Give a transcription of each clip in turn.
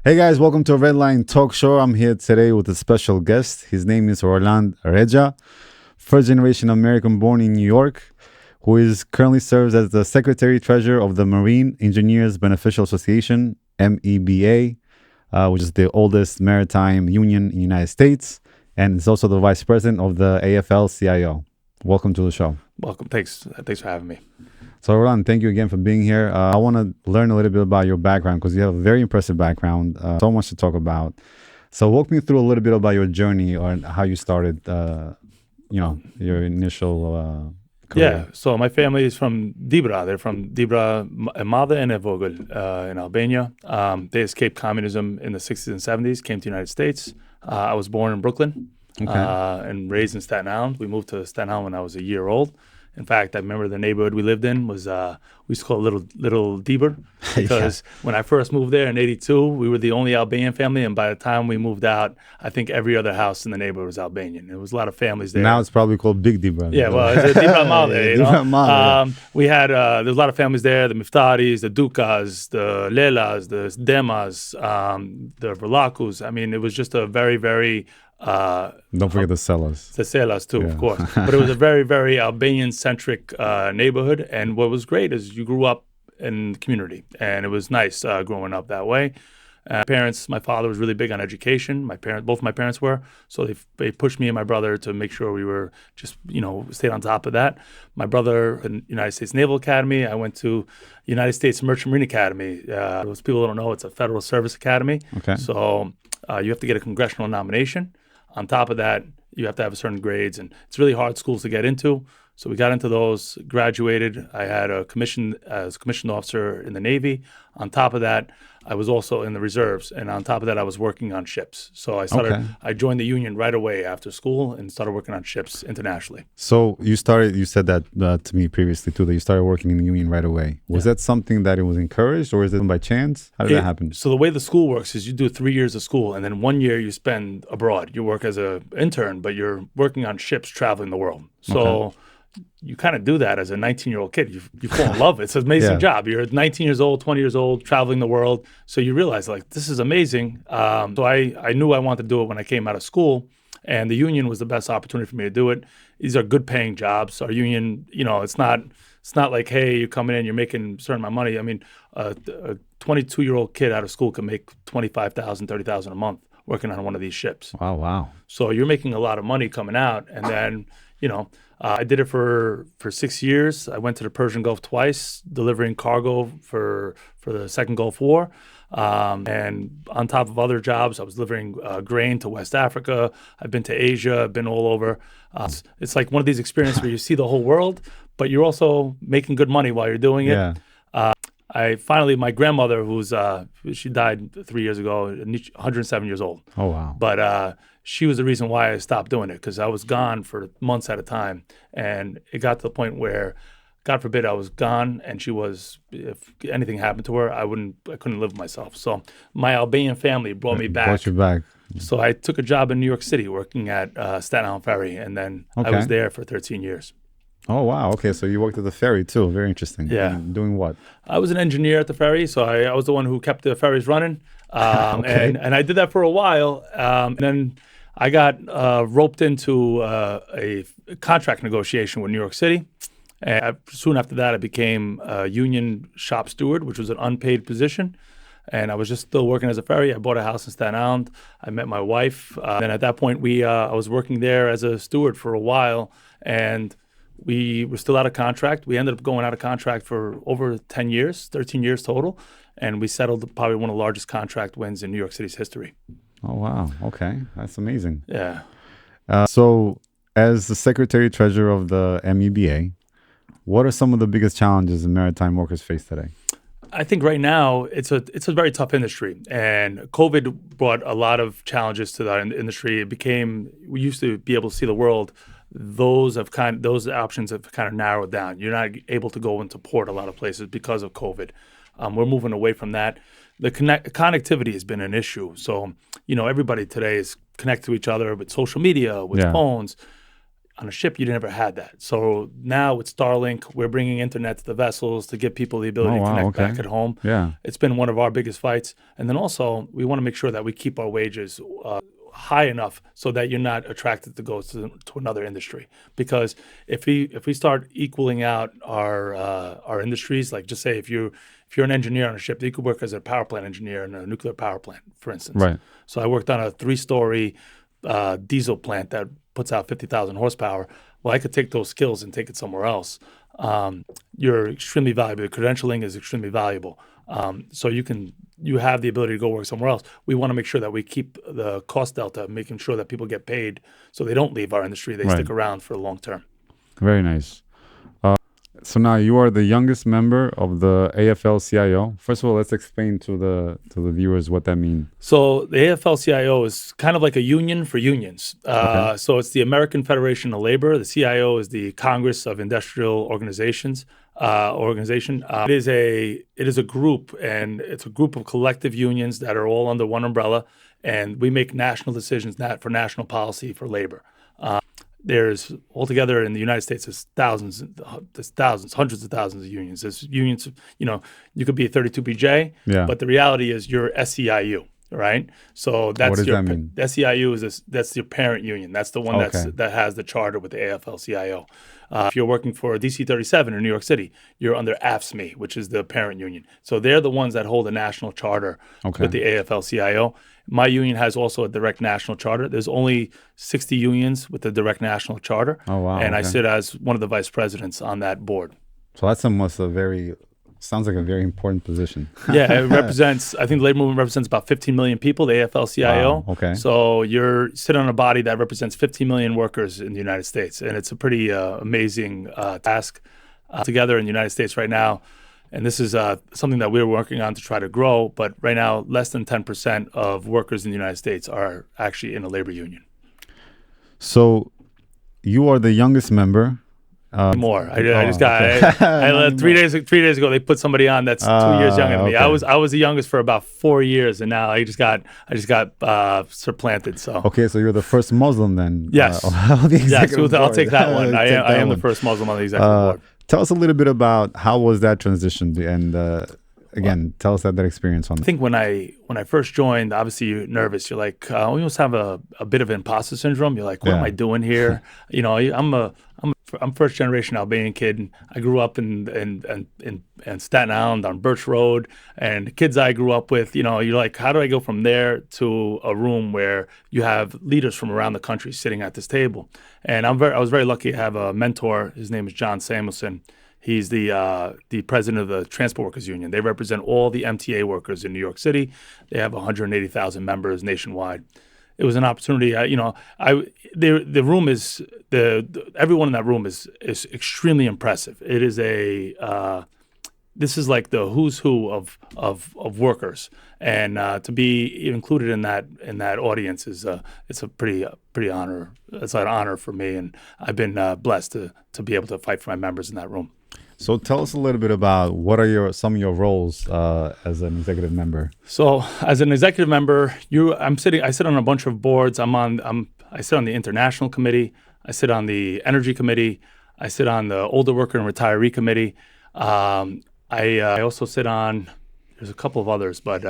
Hey guys, welcome to Red Line Talk Show. I'm here today with a special guest. His name is Orlando Rea, first generation American born in New York, who is currently serves as the Secretary Treasurer of the Marine Engineers Beneficial Association, MEBA, which is the oldest maritime union in the United States, and is also the Vice President of the AFL-CIO. Welcome to the show. Welcome. Thanks for having me. So, Roland, thank you again for being here. I want to learn a little bit about your background because you have a very impressive background, so much to talk about. So, walk me through a little bit about your journey or how you started, your initial career. Yeah. So my family is from Dibra. They're from Dibra, Mada and Evogel in Albania. They escaped communism in the 60s and 70s, came to the United States. I was born in Brooklyn and raised in Staten Island. We moved to Staten Island when I was a year old. In fact, I remember the neighborhood we lived in was, we used to call it Little Dieber because when I first moved there in 82, we were the only Albanian family. And by the time we moved out, I think every other house in the neighborhood was Albanian. There was a lot of families there. Now it's probably called Big Dieber. Yeah, well, it's a Dibra Mal there, you know. Dibra Mal, We had, there was a lot of families there, the Miftaris, the Dukas, the Lelas, the Demas, the Verlakus. I mean, it was just a very, very... don't forget the sellers. The Celas too, of course. But it was a very, very Albanian-centric neighborhood. And what was great is you grew up in the community. And it was nice growing up that way. My father was really big on education. Both my parents were. So they pushed me and my brother to make sure we were just, stayed on top of that. My brother in United States Naval Academy. I went to United States Merchant Marine Academy. Those people who don't know, it's a Federal Service Academy. Okay. So you have to get a congressional nomination. On top of that, you have to have certain grades, and it's really hard schools to get into. So we got into those, graduated. I had a commission as a commissioned officer in the Navy. On top of that, I was also in the reserves, and on top of that, I was working on ships. So I joined the union right away after school and started working on ships internationally. So you said that to me previously too, that you started working in the union right away. Was that something that it was encouraged, or is it by chance? How did that happen? So the way the school works is you do 3 years of school, and then 1 year you spend abroad. You work as an intern, but you're working on ships traveling the world. So you kind of do that as a 19-year-old kid. You fall in love. It's an amazing job. You're 19 years old, 20 years old, traveling the world. So you realize, this is amazing. So I knew I wanted to do it when I came out of school, and the union was the best opportunity for me to do it. These are good paying jobs. Our union, it's not like, hey, you're coming in, you're making a certain amount of money. I mean, a 22-year-old kid out of school can make $25,000, $30,000 a month working on one of these ships. Oh, wow. So you're making a lot of money coming out, and then, I did it for 6 years. I went to the Persian Gulf twice, delivering cargo for the Second Gulf War. And on top of other jobs, I was delivering grain to West Africa. I've been to Asia. I've been all over. It's like one of these experiences where you see the whole world, but you're also making good money while you're doing it. Yeah. My grandmother, she died 3 years ago, 107 years old. Oh, wow. But she was the reason why I stopped doing it, because I was gone for months at a time. And it got to the point where, God forbid, I was gone, and if anything happened to her, I couldn't live with myself. So my Albanian family brought me back. Brought you back. So I took a job in New York City working at Staten Island Ferry, and then I was there for 13 years. Oh, wow. Okay, so you worked at the ferry too. Very interesting. Yeah. Doing what? I was an engineer at the ferry, so I was the one who kept the ferries running. And I did that for a while. And then I got roped into a contract negotiation with New York City. And soon after that, I became a union shop steward, which was an unpaid position. And I was just still working as a ferry. I bought a house in Staten Island. I met my wife. And at that point, I was working there as a steward for a while. And we were still out of contract. We ended up going out of contract for over 10 years, 13 years total. And we settled probably one of the largest contract wins in New York City's history. Oh, wow. Okay. That's amazing. Yeah. So as the Secretary Treasurer of the MEBA, what are some of the biggest challenges maritime workers face today? I think right now it's a very tough industry, and COVID brought a lot of challenges to that industry. We used to be able to see the world. Those options have kind of narrowed down. You're not able to go into port a lot of places because of COVID. We're moving away from that. The connectivity has been an issue. So, everybody today is connected to each other with social media, with phones. on a ship, you never had that. So now with Starlink, we're bringing internet to the vessels to give people the ability to connect back at home. Yeah. It's been one of our biggest fights. And then also, we want to make sure that we keep our wages high enough so that you're not attracted to go to another industry. Because if we start equaling out our industries, like just say if you're an engineer on a ship, you could work as a power plant engineer in a nuclear power plant, for instance. Right. So I worked on a 3-story diesel plant that puts out 50,000 horsepower. Well, I could take those skills and take it somewhere else. You're extremely valuable. The credentialing is extremely valuable. So you have the ability to go work somewhere else. We want to make sure that we keep the cost delta, making sure that people get paid so they don't leave our industry. They stick around for the long term. Very nice. So now you are the youngest member of the AFL-CIO. First of all, let's explain to the viewers what that means. So the AFL-CIO is kind of like a union for unions. So it's the American Federation of Labor. The CIO is the Congress of Industrial Organizations. It is a group, and it's a group of collective unions that are all under one umbrella, and we make national decisions for national policy for labor. There's altogether in the United States, there's hundreds of thousands of unions. There's unions, you could be a 32BJ, but the reality is you're SEIU, right? So that's what does that mean? SEIU that's your parent union. That's the one that has the charter with the AFL-CIO. If you're working for DC 37 in New York City, you're under AFSCME, which is the parent union. So they're the ones that hold a national charter with the AFL-CIO. My union has also a direct national charter. There's only 60 unions with the direct national charter. Oh, wow. And I sit as one of the vice presidents on that board. So that's sounds like a very important position. Yeah, it represents, I think the labor movement represents about 15 million people, the AFL-CIO. Wow, okay. So you're sitting on a body that represents 15 million workers in the United States. And it's a pretty amazing task together in the United States right now. And this is something that we're working on to try to grow. But right now, less than 10% of workers in the United States are actually in a labor union. So you are the youngest member. More. I just got 3 days ago. They put somebody on that's 2 years younger than me. Okay. I was the youngest for about 4 years, and now I just got supplanted. So okay, so you're the first Muslim then. Yes, I'll take that one. I am the first Muslim on the executive board. Tell us a little bit about how was that transition, and again, tell us that experience on. I think when I first joined, obviously you're nervous. You're like, we almost have a bit of imposter syndrome. You're like, what am I doing here? I'm first generation Albanian kid. And I grew up in Staten Island on Birch Road, and the kids I grew up with, you're like, how do I go from there to a room where you have leaders from around the country sitting at this table? And I was very lucky to have a mentor. His name is John Samuelson. He's the president of the Transport Workers Union. They represent all the MTA workers in New York City. They have 180,000 members nationwide. It was an opportunity. The room is everyone in that room is extremely impressive. It is this is like the who's who of workers, and to be included in that audience is it's a pretty honor. It's an honor for me, and I've been blessed to be able to fight for my members in that room. So tell us a little bit about what are some of your roles as an executive member. So as an executive member, I sit on a bunch of boards. I sit on the international committee. I sit on the energy committee. I sit on the older worker and retiree committee. I also sit on, there's a couple of others, but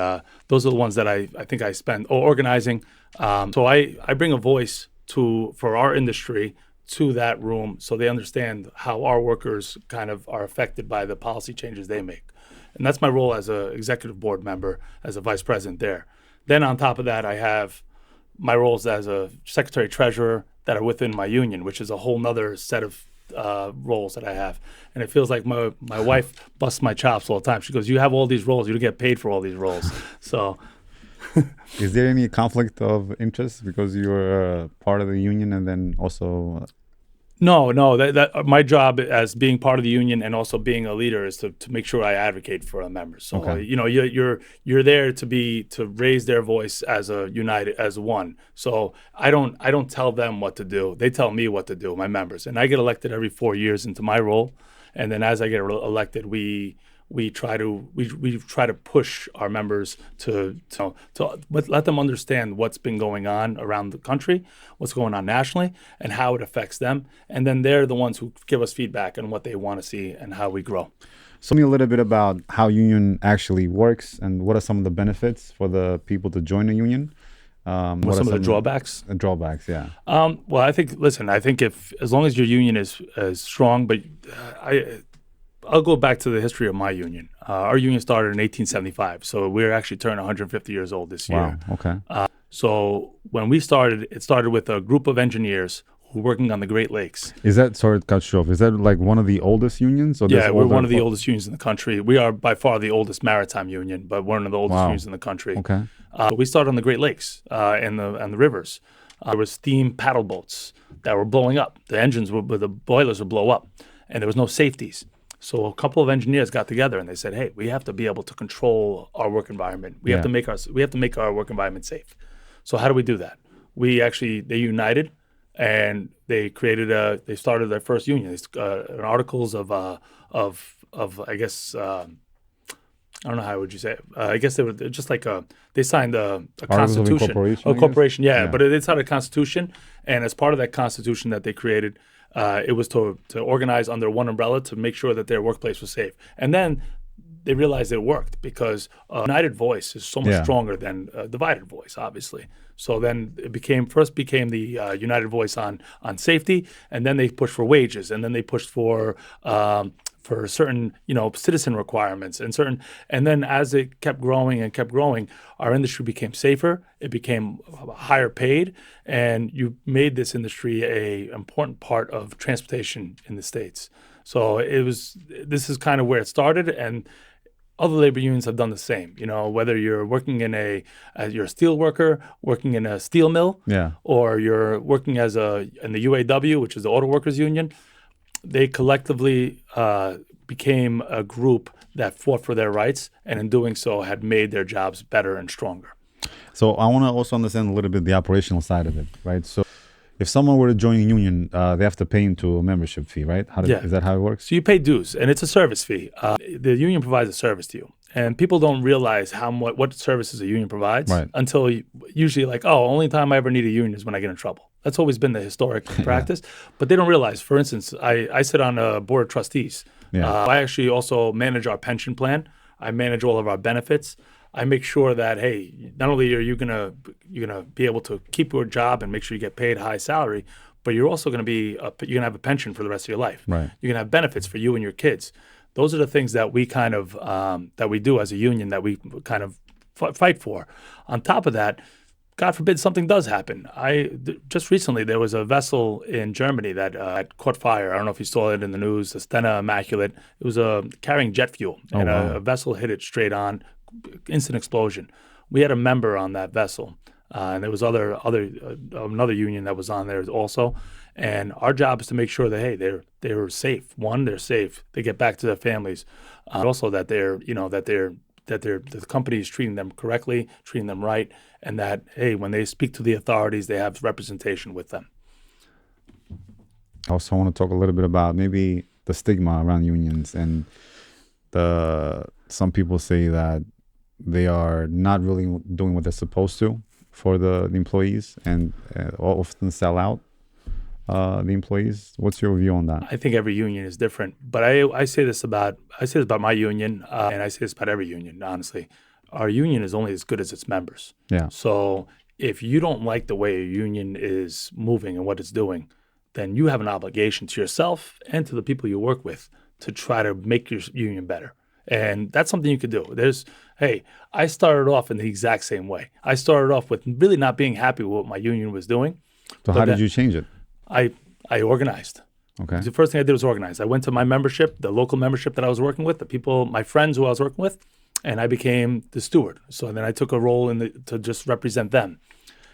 those are the ones that I think I spend organizing. So I bring a voice for our industry to that room so they understand how our workers kind of are affected by the policy changes they make. And that's my role as an executive board member, as a vice president there. Then on top of that, I have my roles as a secretary treasurer that are within my union, which is a whole nother set of roles that I have. And it feels like my wife busts my chops all the time. She goes, you have all these roles, you don't get paid for all these roles. So is there any conflict of interest because you're part of the union and then also? No. That my job as being part of the union and also being a leader is to make sure I advocate for our members. So you're there to raise their voice as one. So I don't tell them what to do. They tell me what to do, my members. And I get elected every 4 years into my role. And then as I get elected, we we try to push our members to let them understand what's been going on around the country, what's going on nationally, and how it affects them. And then they're the ones who give us feedback on what they want to see and how we grow. So tell me a little bit about how union actually works and what are some of the benefits for the people to join a union. What are some of the drawbacks? Drawbacks, yeah. Well, I think if as long as your union is strong, but I'll go back to the history of my union. Our union started in 1875, so we're actually turning 150 years old this year. Wow, okay. So when we started, it started with a group of engineers who were working on the Great Lakes. Is that, sorry to cut you off, is that like one of the oldest unions? Or yeah, we're one of the oldest unions in the country. We are by far the oldest maritime union, but one of the oldest unions in the country. Okay. We started on the Great Lakes and the rivers. There was steam paddle boats that were blowing up. The boilers would blow up, and there was no safeties. So a couple of engineers got together and they said, "Hey, we have to be able to control our work environment. We have to make our work environment safe. So how do we do that?" They united, and they started their first union. Articles of I guess. I don't know how would you say it. I guess they were just like they signed a constitution. A corporation, yeah. But they signed a constitution, and as part of that constitution that they created, it was to organize under one umbrella to make sure that their workplace was safe. And then they realized it worked because a united voice is so much stronger than a divided voice, obviously. So then it became the united voice on safety, and then they pushed for wages, and then they pushed for certain, citizen requirements and then as it kept growing, our industry became safer, it became higher paid, and you made this industry a important part of transportation in the States. So this is kind of where it started, and other labor unions have done the same. Whether you're working you're a steel worker, working in a steel mill, or you're working in the UAW, which is the Auto Workers Union, they collectively became a group that fought for their rights, and in doing so had made their jobs better and stronger. So I want to also understand a little bit the operational side of it, right? So if someone were to join a union, they have to pay into a membership fee, right? Is that how it works? So you pay dues, and it's a service fee. The union provides a service to you. And people don't realize what services a union provides until usually only time I ever need a union is when I get in trouble. That's always been the historic practice. But they don't realize, for instance, I sit on a board of trustees. I actually also manage our pension plan. I manage all of our benefits. I make sure that, hey, not only are you gonna be able to keep your job and make sure you get paid a high salary, but you're also you're gonna have a pension for the rest of your life. Right. You're gonna have benefits for you and your kids. Those are the things that we kind of that we do as a union, that we kind of fight for. On top of that, God forbid something does happen. Just recently there was a vessel in Germany that caught fire. I don't know if you saw it in the news. The Stena Immaculate. It was carrying jet fuel, and a vessel hit it straight on. Instant explosion. We had a member on that vessel, and there was another union that was on there also. And our job is to make sure that, hey, they're safe. One, they're safe. They get back to their families. Also that the company is treating them correctly, treating them right, and that, hey, when they speak to the authorities, they have representation with them. I also want to talk a little bit about maybe the stigma around unions, and some people say that they are not really doing what they're supposed to for the employees, and often sell out the employees. What's your view on that? I think every union is different, but I say this about my union, and I say this about every union. Honestly, our union is only as good as its members. Yeah. So if you don't like the way a union is moving and what it's doing, then you have an obligation to yourself and to the people you work with to try to make your union better. And that's something you could do. I started off in the exact same way. I started off with really not being happy with what my union was doing. So how did you change it? I organized. Okay. The first thing I did was organize. I went to my membership, the local membership that I was working with, my friends who I was working with, and I became the steward. So then I took a role to just represent them.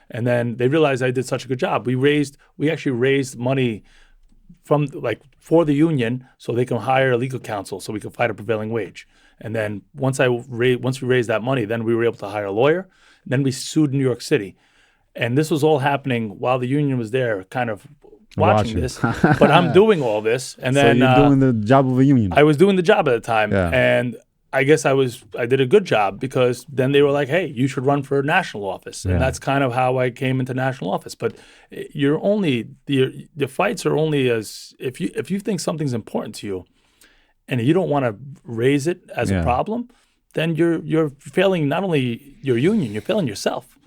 And then they realized I did such a good job. We actually raised money for the union so they can hire a legal counsel so we can fight a prevailing wage. And then once we raised that money, then we were able to hire a lawyer. Then we sued New York City. And this was all happening while the union was there, kind of watching this, but I'm doing all this. And So then you're doing the job of a union. I was doing the job at the time, Yeah. and I guess I did a good job because then they were like, hey, you should run for national office. And Yeah. that's kind of how I came into national office. But the fights are only as, if you think something's important to you and you don't want to raise it as Yeah. a problem, then you're failing not only your union, you're failing yourself.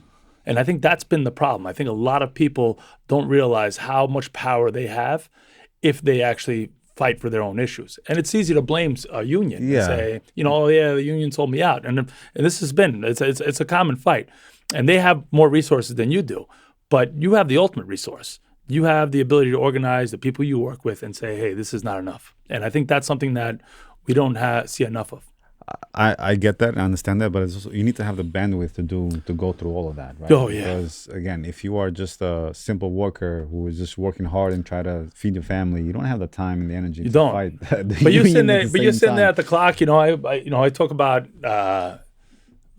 And I think that's been the problem. I think a lot of people don't realize how much power they have if they actually fight for their own issues. And it's easy to blame a union Yeah. and say, oh yeah, the union sold me out. And this has been, it's a common fight. And they have more resources than you do, but you have the ultimate resource. You have the ability to organize the people you work with and say, hey, this is not enough. And I think that's something that we don't see enough of. I get that, I understand that, but it's also, you need to have the bandwidth to go through all of that, right? Oh, yeah. Because again, if you are just a simple worker who is just working hard and try to feed your family, you don't have the time and the energy to don't. fight. The But you're union sitting at there. the But you're same sitting there time. at the clock. I talk about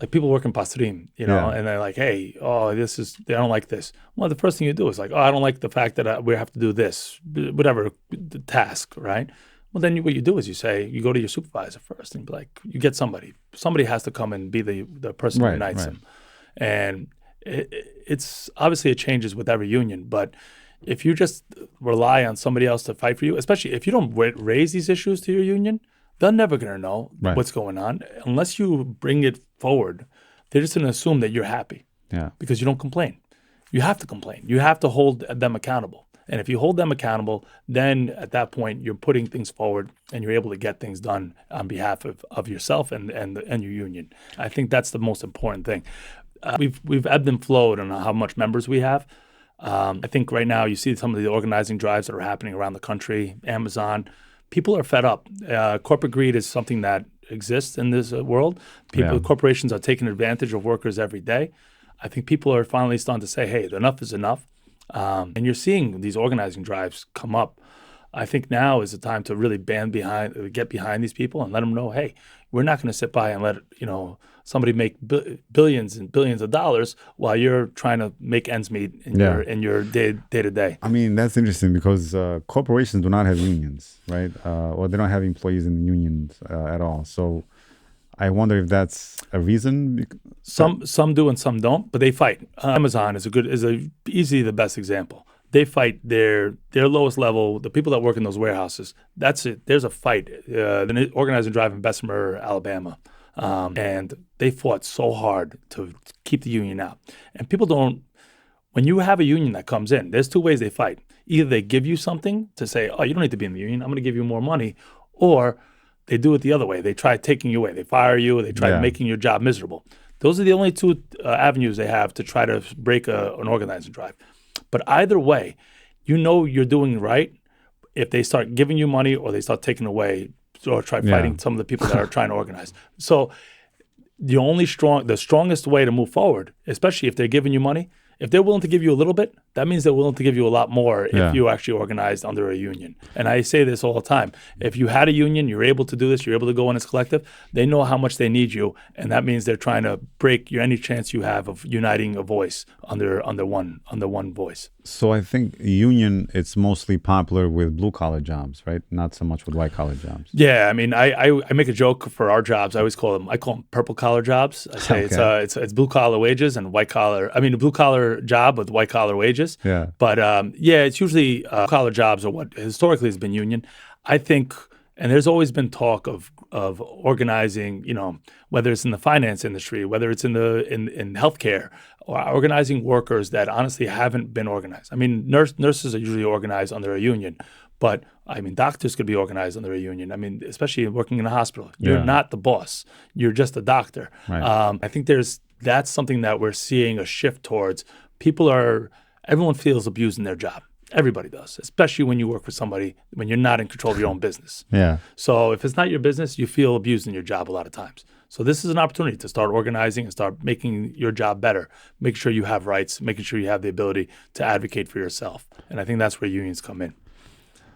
like people working pastrim, Yeah. and they're like, hey, they don't like this. Well, the first thing you do is like, I don't like the fact that we have to do this, whatever the task, right? Well, then what you do is you go to your supervisor first and be like, you get somebody. Somebody has to come and be the person who Right, unites right. them. And it's obviously it changes with every union, but if you just rely on somebody else to fight for you, especially if you don't raise these issues to your union, they're never going to know Right. what's going on. Unless you bring it forward, they're just going to assume that you're happy Yeah. because you don't complain. You have to complain. You have to hold them accountable. And if you hold them accountable, then at that point, you're putting things forward and you're able to get things done on behalf of yourself and your union. I think that's the most important thing. We've ebbed and flowed on how much members we have. I think right now you see some of the organizing drives that are happening around the country, Amazon. People are fed up. Corporate greed is something that exists in this world. Corporations are taking advantage of workers every day. I think people are finally starting to say, hey, enough is enough. And you're seeing these organizing drives come up. I think now is the time to really get behind these people and let them know, hey, we're not going to sit by and let somebody make billions and billions of dollars while you're trying to make ends meet in your day to day. I mean, that's interesting because corporations do not have unions, right? Or they don't have employees in the unions at all. So I wonder if that's a reason. Some do and some don't, but they fight. Amazon is easily the best example. They fight their lowest level, the people that work in those warehouses. That's it. There's a fight. The organizing drive in Bessemer, Alabama, and they fought so hard to keep the union out. And people don't. When you have a union that comes in, there's two ways they fight. Either they give you something to say, oh, you don't need to be in the union. I'm going to give you more money, or they do it the other way. They try taking you away. They fire you. They try making your job miserable. Those are the only two avenues they have to try to break an organizing drive. But either way, you're doing right if they start giving you money or they start taking away or try fighting some of the people that are trying to organize. So the strongest way to move forward, especially if they're giving you money, if they're willing to give you a little bit, that means they're willing to give you a lot more if you actually organized under a union. And I say this all the time. If you had a union, you're able to do this, you're able to go in as collective, they know how much they need you. And that means they're trying to break any chance you have of uniting a voice under one voice. So I think union, it's mostly popular with blue-collar jobs, right? Not so much with white-collar jobs. Yeah, I mean, I make a joke for our jobs. I call them purple-collar jobs. I say it's blue-collar wages and white-collar. I mean, a blue-collar job with white-collar wages. Yeah. But it's usually collar jobs are what historically has been union. I think, and there's always been talk of organizing, whether it's in the finance industry, whether it's in healthcare, or organizing workers that honestly haven't been organized. I mean, nurses are usually organized under a union, but I mean, doctors could be organized under a union. I mean, especially working in a hospital, you're not the boss; you're just a doctor. Right. I think that's something that we're seeing a shift towards. Everyone feels abused in their job. Everybody does, especially when you work for somebody when you're not in control of your own business. Yeah. So if it's not your business, you feel abused in your job a lot of times. So this is an opportunity to start organizing and start making your job better, making sure you have rights, making sure you have the ability to advocate for yourself. And I think that's where unions come in.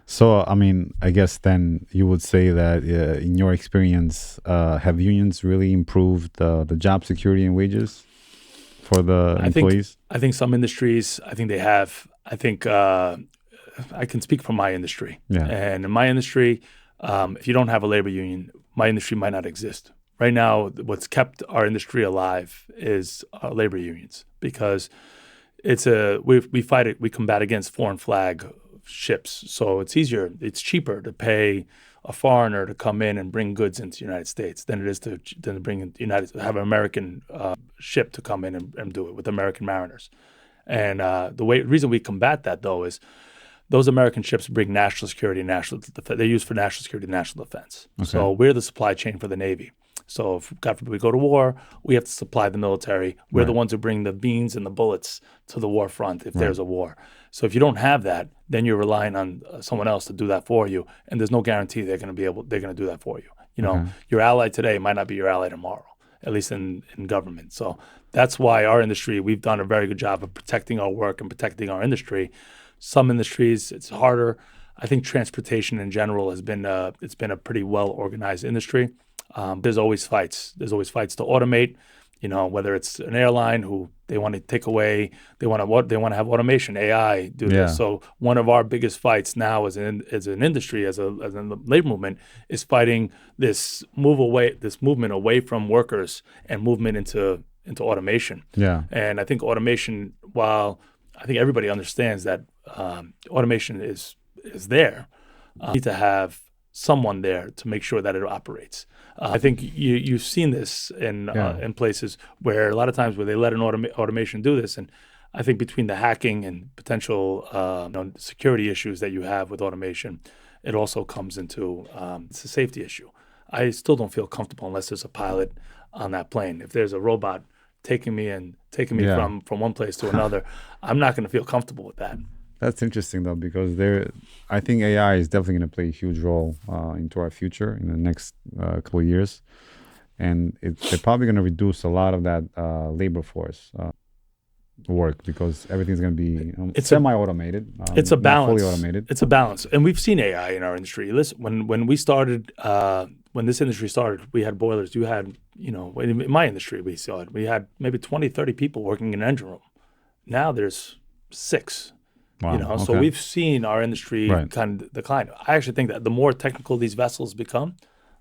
So, I mean, I guess then you would say that in your experience, have unions really improved the job security and wages for the employees? I think some industries, I think they have. I think I can speak for my industry. Yeah. And in my industry, if you don't have a labor union, my industry might not exist. Right now, what's kept our industry alive is labor unions, because we fight it. We combat against foreign flag ships, so it's easier. It's cheaper to pay a foreigner to come in and bring goods into the United States than it is to have an American ship to come in and do it with American mariners. And reason we combat that, though, is those American ships bring national security and national defense. They're used for national security and national defense. Okay. So we're the supply chain for the Navy. So if, God forbid, we go to war, we have to supply the military. We're the ones who bring the beans and the bullets to the war front if there's a war. So if you don't have that, then you're relying on someone else to do that for you, and there's no guarantee they're going to do that for you. You know, your ally today might not be your ally tomorrow, at least in government. So that's why our industry, we've done a very good job of protecting our work and protecting our industry. Some industries, it's harder. I think transportation in general has been it's been a pretty well organized industry. There's always fights. There's always fights to automate. You know, whether it's an airline who they want to take away, they want to have automation, AI do this. So one of our biggest fights now as an industry, as a labor movement, is fighting this movement away from workers and movement into automation. Yeah. And I think automation, while I think everybody understands that automation is there, you need to have someone there to make sure that it operates. I think you've seen this in places where a lot of times where they let an automation do this, and I think between the hacking and potential security issues that you have with automation, it also comes into it's a safety issue. I still don't feel comfortable unless there's a pilot on that plane. If there's a robot taking me from one place to another, I'm not going to feel comfortable with that. That's interesting though, because I think AI is definitely going to play a huge role into our future in the next couple of years, and they're probably going to reduce a lot of that labor force work, because everything's going to be semi-automated. It's a balance. Fully automated. It's a balance, and we've seen AI in our industry. Listen, when we started, when this industry started, we had boilers. You had, in my industry, we saw it. We had maybe 20, 30 people working in an engine room. Now there's 6. Wow. So we've seen our industry kind of decline. I actually think that the more technical these vessels become,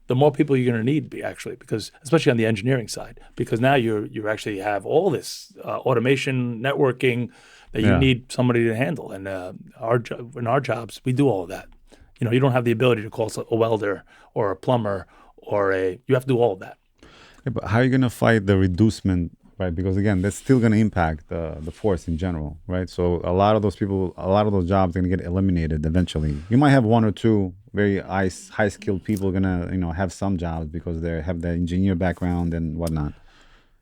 the more people you're going to need, because especially on the engineering side, because now you actually have all this automation, networking that you need somebody to handle. And in our jobs, we do all of that. You don't have the ability to call a welder or a plumber you have to do all of that. Yeah, but how are you going to fight the reducement? Right, because again, that's still going to impact the force in general, right? So a lot of those jobs are going to get eliminated eventually. You might have 1 or 2 very high skilled people going to have some jobs because they have the engineer background and whatnot.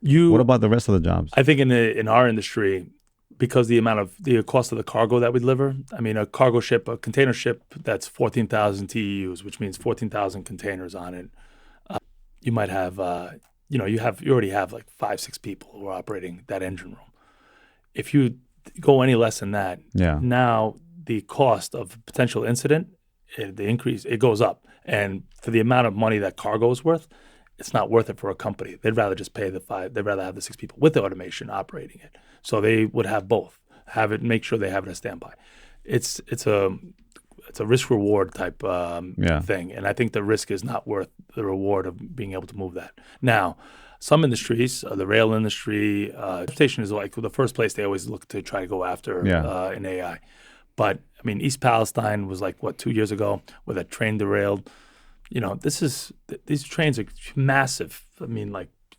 What about the rest of the jobs? I think in our industry, because the cost of the cargo that we deliver, I mean, a container ship that's 14,000 TEUs, which means 14,000 containers on it. You might have. You already have like 5-6 people who are operating that engine room. If you go any less than that, now the cost of potential incident, it goes up. And for the amount of money that cargo is worth, it's not worth it for a company. They'd rather just pay they'd rather have the 6 people with the automation operating it. So they would have both, make sure they have it as standby. It's a risk reward type thing, and I think the risk is not worth the reward of being able to move that. Now, some industries, the rail industry, transportation is like the first place they always look to try to go after in AI. But I mean, East Palestine was like 2 years ago, where that train derailed. These trains are massive. I mean,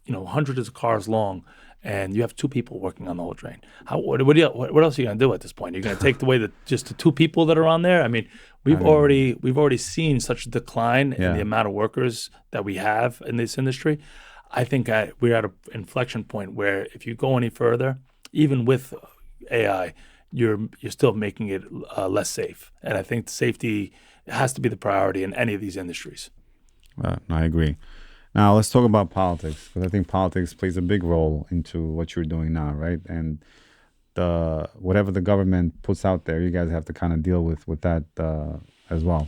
hundreds of cars long. And you have 2 people working on the whole train. What else are you going to do at this point? You're going to take away just the 2 people that are on there? I mean, we've already seen such a decline in the amount of workers that we have in this industry. I think we're at an inflection point where if you go any further, even with AI, you're still making it less safe. And I think safety has to be the priority in any of these industries. I agree. Now, let's talk about politics, because I think politics plays a big role into what you're doing now, right? And whatever the government puts out there, you guys have to kind of deal with that as well.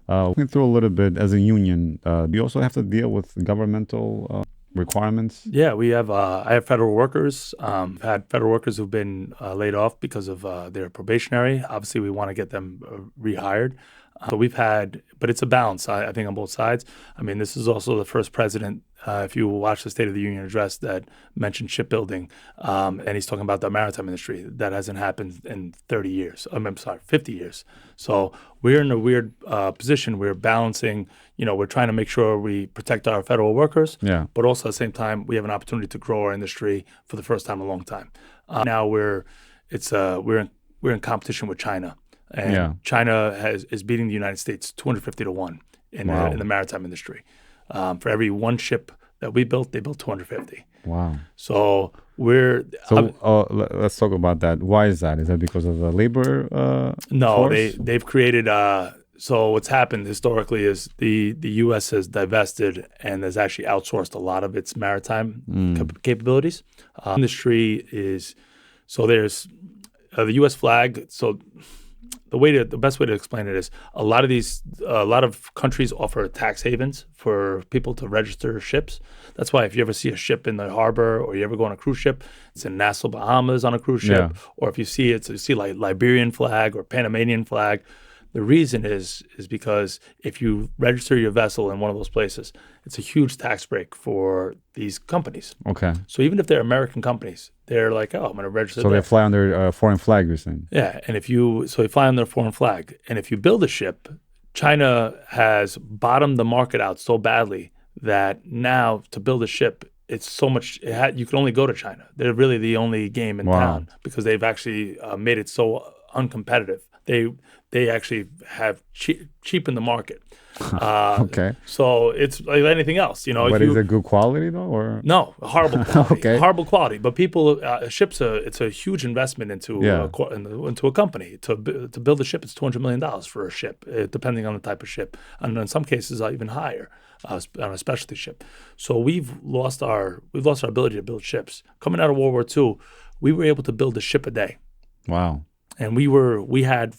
Looking through a little bit, as a union, do you also have to deal with governmental requirements? Yeah, we have. I have federal workers. Had federal workers who've been laid off because of their probationary. Obviously, we want to get them rehired. So we've had, but it's a balance. I think on both sides. I mean, this is also the first president. If you watch the State of the Union address, that mentioned shipbuilding, and he's talking about the maritime industry. That hasn't happened in 30 years. I'm sorry, 50 years. So we're in a weird position. We're balancing. We're trying to make sure we protect our federal workers, Yeah. but also at the same time, we have an opportunity to grow our industry for the first time in a long time. Now we're in competition with China, and Yeah. China is beating the United States 250-1 in Wow. the maritime industry. For every one ship that we built, they built 250. Wow. So Let's talk about that. Why is that? Is that because of the labor no, force? they've created. So what's happened historically is the U.S. has divested and has actually outsourced a lot of its maritime capabilities. Industry is so there's the U.S. flag. So the best way to explain it is a lot of countries offer tax havens for people to register ships. That's why if you ever see a ship in the harbor or you ever go on a cruise ship, it's in Nassau, Bahamas on a cruise ship, or if you see like Liberian flag or Panamanian flag. The reason is because if you register your vessel in one of those places, it's a huge tax break for these companies. Okay. So even if they're American companies, they're like, oh, I'm going to register. So they fly under foreign flag, you're saying? Yeah, and they fly under a foreign flag, and if you build a ship, China has bottomed the market out so badly that now to build a ship, it's so much. You can only go to China. They're really the only game in town because they've actually made it so uncompetitive. They actually have cheapened the market. Okay. So it's like anything else, But is it good quality though, or no? Horrible quality. Okay. Horrible quality. But people, it's a huge investment into a company to build a ship. It's $200 million for a ship, depending on the type of ship, and in some cases even higher on a specialty ship. So we've lost our ability to build ships. Coming out of World War II, we were able to build a ship a day. Wow. And we had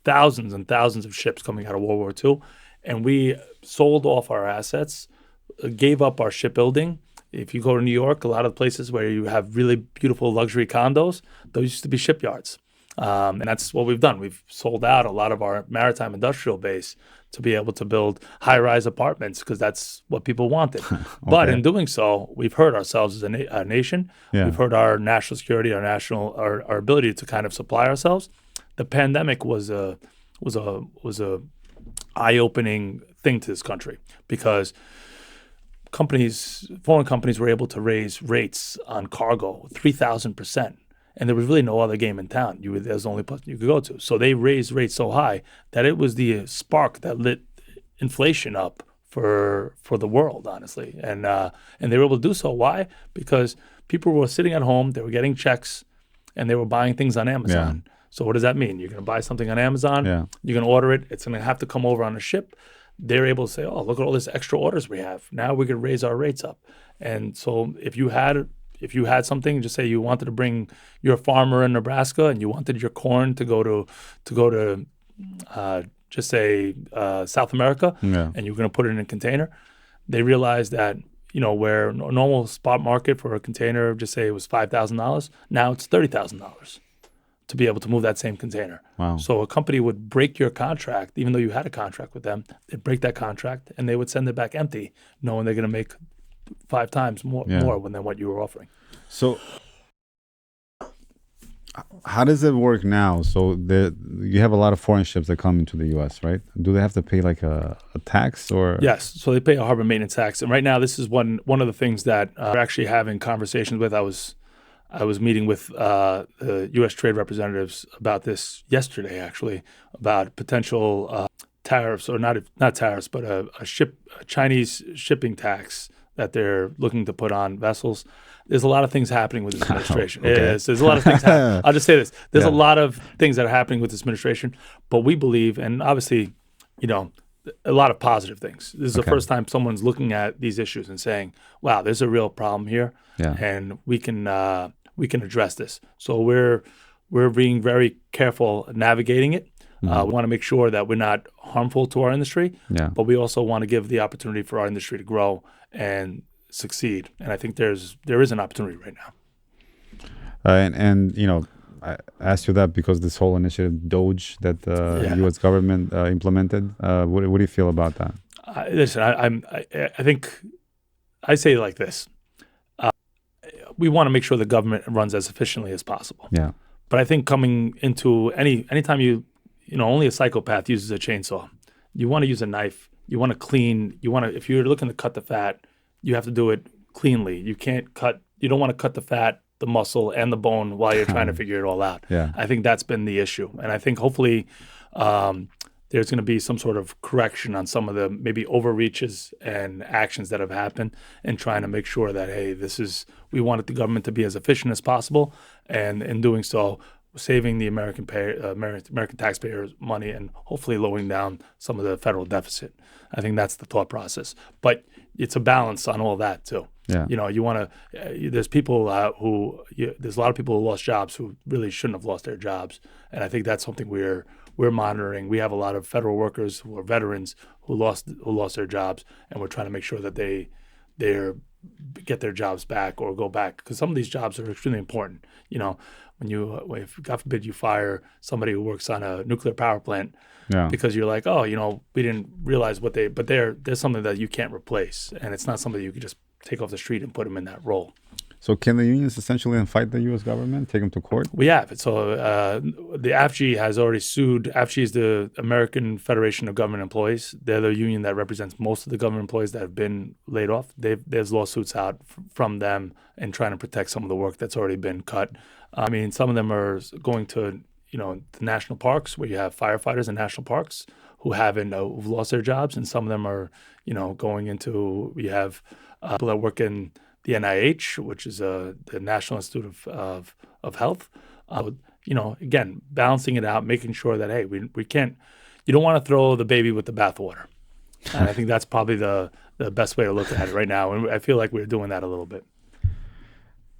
thousands and thousands of ships coming out of World War II, and we sold off our assets, gave up our shipbuilding. If you go to New York, a lot of places where you have really beautiful luxury condos, those used to be shipyards. And that's what we've done. We've sold out a lot of our maritime industrial base to be able to build high-rise apartments because that's what people wanted. But in doing so, we've hurt ourselves as a nation. Yeah. We've hurt our national security, our ability to kind of supply ourselves. The pandemic was a eye-opening thing to this country because foreign companies were able to raise rates on cargo 3,000%. And there was really no other game in town. There's the only place you could go to. So they raised rates so high that it was the spark that lit inflation up for the world, honestly. And they were able to do so. Why? Because people were sitting at home, they were getting checks, and they were buying things on Amazon. Yeah. So what does that mean? You're going to buy something on Amazon. Yeah. You're going to order it. It's going to have to come over on a ship. They're able to say, oh, look at all this extra orders we have. Now we can raise our rates up. And so if you had something, just say you wanted to bring your farmer in Nebraska and you wanted your corn to go to just say South America, and you're going to put it in a container, they realized that where a normal spot market for a container, just say it was $5,000, now it's $30,000 to be able to move that same container. Wow. So a company would break your contract, even though you had a contract with them, they'd break that contract and they would send it back empty, knowing they're going to make 5 times more than what you were offering. So how does it work now? So you have a lot of foreign ships that come into the U.S., right? Do they have to pay like a tax or? Yes. So they pay a harbor maintenance tax. And right now, this is one of the things that we're actually having conversations with. I was meeting with the U.S. trade representatives about this yesterday, actually, about potential tariffs, or not tariffs, but a Chinese shipping tax that they're looking to put on vessels. There's a lot of things happening with this administration. There's a lot of things happening. I'll just say this. There's a lot of things that are happening with this administration, but we believe, and obviously, a lot of positive things. This is the first time someone's looking at these issues and saying, wow, there's a real problem here, and we can address this. So we're being very careful navigating it. We want to make sure that we're not harmful to our industry, but we also want to give the opportunity for our industry to grow and succeed. And I think there is an opportunity right now. And I asked you that because this whole initiative, Doge, that the U.S. government implemented. What do you feel about that? Listen, I think I say it like this. We want to make sure the government runs as efficiently as possible. Yeah. But I think coming into anytime only a psychopath uses a chainsaw. You want to use a knife. You want to clean. If you're looking to cut the fat, you have to do it cleanly. You don't want to cut the fat, the muscle, and the bone while you're trying to figure it all out. Yeah. I think that's been the issue. And I think hopefully there's going to be some sort of correction on some of the maybe overreaches and actions that have happened, and trying to make sure that, hey, we wanted the government to be as efficient as possible, and in doing so, saving the American taxpayers money and hopefully lowering down some of the federal deficit. I think that's the thought process. But it's a balance on all that too. Yeah. You want to. There's people there's a lot of people who lost jobs who really shouldn't have lost their jobs, and I think that's something we're monitoring. We have a lot of federal workers who are veterans who lost their jobs, and we're trying to make sure that they get their jobs back or go back, because some of these jobs are extremely important. If God forbid you fire somebody who works on a nuclear power plant, because you're like, we didn't realize but there's something that you can't replace, and it's not somebody you could just take off the street and put them in that role. So can the unions essentially then fight the U.S. government, take them to court? We have. So the AFG has already sued. AFG is the American Federation of Government Employees. They're the union that represents most of the government employees that have been laid off. There's lawsuits out from them and trying to protect some of the work that's already been cut. I mean, some of them are going to, the national parks, where you have firefighters in national parks who've lost their jobs, and some of them are, going into. We have people that work in the NIH, which is the National Institute of Health. Again, balancing it out, making sure that, hey, we can't. You don't want to throw the baby with the bathwater, and I think that's probably the best way to look at it right now. And I feel like we're doing that a little bit.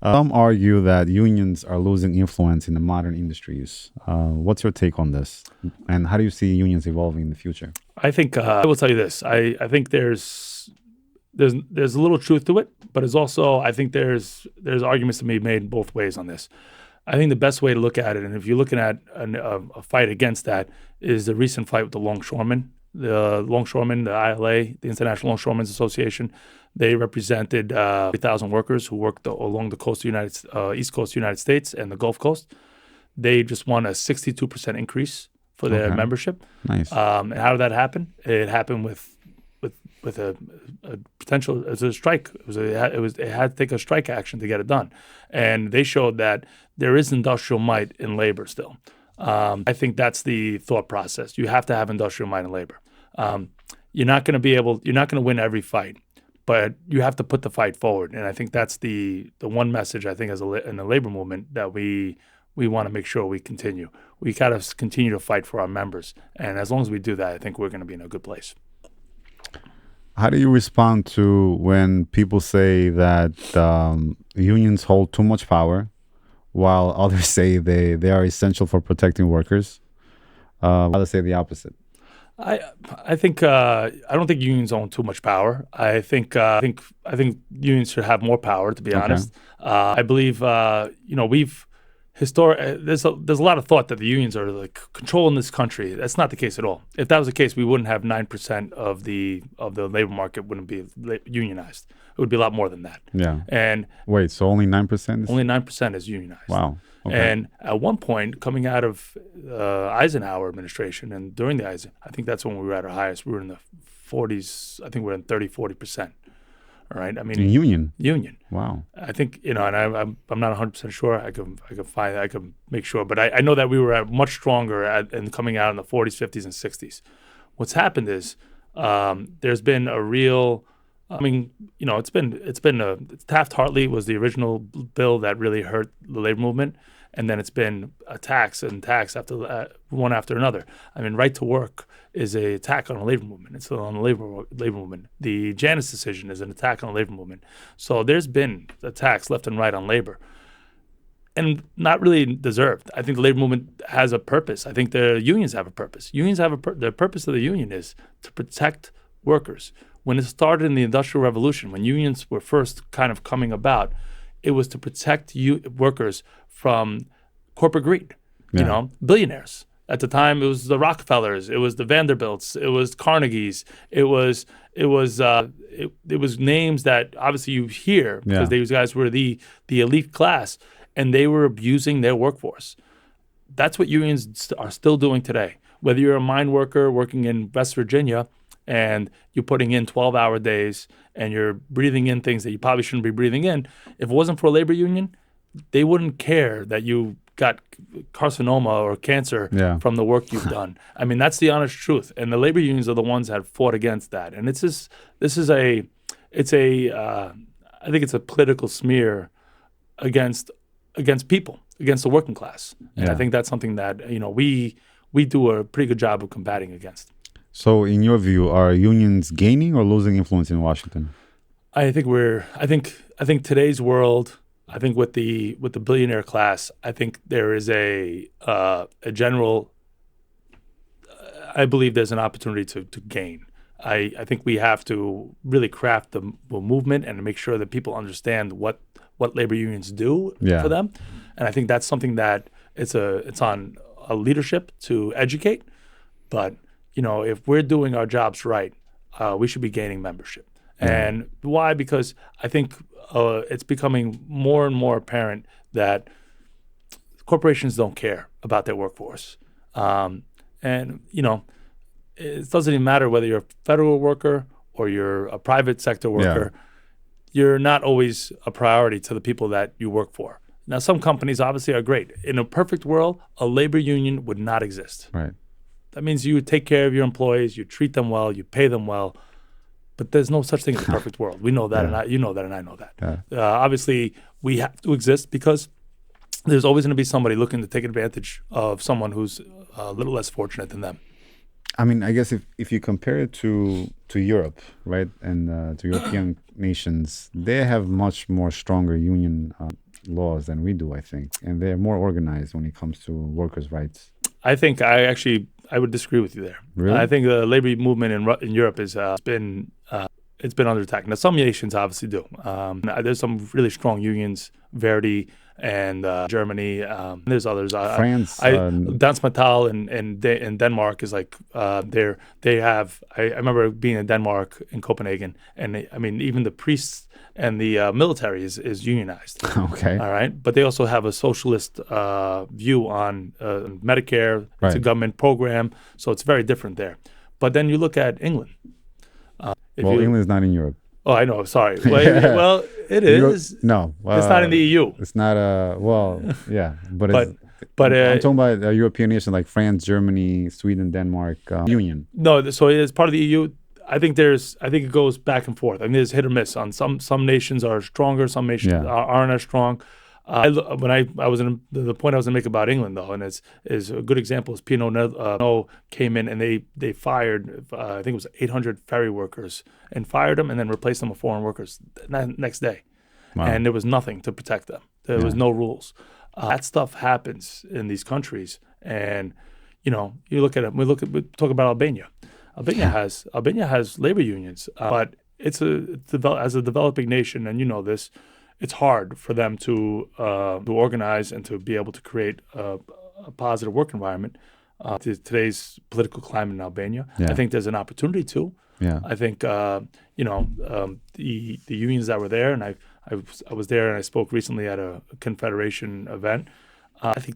Some argue that unions are losing influence in the modern industries. What's your take on this? And how do you see unions evolving in the future? I think I will tell you this. I think there's a little truth to it, but it's also, I think there's arguments to be made both ways on this. I think the best way to look at it, and if you're looking at a fight against that, is the recent fight with the longshoremen. The longshoremen, the ILA, the International Longshoremen's Association, they represented 3,000 workers who worked along the coast of East Coast of the United States and the Gulf Coast. They just won a 62% increase for their membership. Nice. And how did that happen? It happened with a potential. It was a strike. It had to take a strike action to get it done, and they showed that there is industrial might in labor still. I think that's the thought process. You have to have industrial might in labor. You're not going to win every fight, but you have to put the fight forward. And I think that's the one message, I think, in the labor movement, that we want to make sure we continue. We got to continue to fight for our members. And as long as we do that, I think we're going to be in a good place. How do you respond to when people say that unions hold too much power, while others say they are essential for protecting workers? Others say the opposite. I don't think unions own too much power. I think unions should have more power, to be honest. I believe there's a lot of thought that the unions are like controlling this country. That's not the case at all. If that was the case, we wouldn't have 9% of the labor market wouldn't be unionized. It would be a lot more than that. Yeah. And wait, so only 9%? Only 9% is unionized. Wow. Okay. And at one point, coming out of Eisenhower administration and during the Eisenhower, I think that's when we were at our highest. We were in the 40s. I think we were in 30-40%. All right. I mean, in union. Wow. I think, and I'm not 100% sure. I can make sure, but I know that we were much stronger and coming out in the 40s, 50s, and 60s. What's happened is there's been a real. It's been Taft-Hartley was the original bill that really hurt the labor movement, and then it's been attacks after one after another. I mean, right to work is an attack on the labor movement. It's on the labor movement. The Janus decision is an attack on the labor movement. So there's been attacks left and right on labor, and not really deserved. I think the labor movement has a purpose. I think the unions have a purpose. The purpose of the union is to protect workers. When it started in the Industrial Revolution, when unions were first kind of coming about, it was to protect workers from corporate greed. Billionaires. At the time, it was the Rockefellers, it was the Vanderbilts, it was Carnegies, it was names that obviously you hear because these guys were the elite class, and they were abusing their workforce. That's what unions are still doing today. Whether you're a mine worker working in West Virginia and you're putting in 12-hour days and you're breathing in things that you probably shouldn't be breathing in, if it wasn't for a labor union, they wouldn't care that you got carcinoma or cancer from the work you've done. I mean, that's the honest truth. And the labor unions are the ones that have fought against that. And I think it's a political smear against people, against the working class. And I think that's something that, we do a pretty good job of combating against. So in your view, are unions gaining or losing influence in Washington? I think today's world, I think with the billionaire class, I think there is a general. I believe there's an opportunity to gain. I think we have to really craft the movement and make sure that people understand what labor unions do for them, and I think that's something that it's on a leadership to educate. But if we're doing our jobs right, we should be gaining membership. And why? Because I think it's becoming more and more apparent that corporations don't care about their workforce. It doesn't even matter whether you're a federal worker or you're a private sector worker. You're not always a priority to the people that you work for. Now, some companies obviously are great. In a perfect world, a labor union would not exist. Right. That means you take care of your employees, you treat them well, you pay them well. But there's no such thing as a perfect world. We know that, and you know that, and I know that. Obviously, we have to exist because there's always going to be somebody looking to take advantage of someone who's a little less fortunate than them. I mean, I guess if you compare it to Europe, right, and to European nations, they have much more stronger union laws than we do, I think, and they're more organized when it comes to workers' rights. I think I would disagree with you there. Really? I think the labor movement in Europe has been under attack. Now, some nations obviously do. There's some really strong unions, Verdi and Germany. There's others. France. Dansk Metal in Denmark is like they have. I remember being in Denmark in Copenhagen, and even the priests and the military is unionized. Okay. All right. But they also have a socialist view on Medicare. It's a government program, so it's very different there. But then you look at England. England's not in Europe. Oh, I know. Sorry. Well, it is. No. It's not in the EU. It's not but I'm talking about a European nation like France, Germany, Sweden, Denmark, Union. No, so it's part of the EU. I think it goes back and forth. I mean, there's hit or miss. On some nations are stronger, some nations aren't as strong. When I was in the point I was going to make about England though, and is a good example is P&O came in and they fired I think it was 800 ferry workers and fired them and then replaced them with foreign workers next day, and there was nothing to protect them. There was no rules. That stuff happens in these countries, and you look at it. We talk about Albania. Albania has labor unions, but as a developing nation, and you know this, it's hard for them to organize and to be able to create a positive work environment. Today's political climate in Albania, I think there's an opportunity to. I think the unions that were there, and I was there and I spoke recently at a confederation event. I think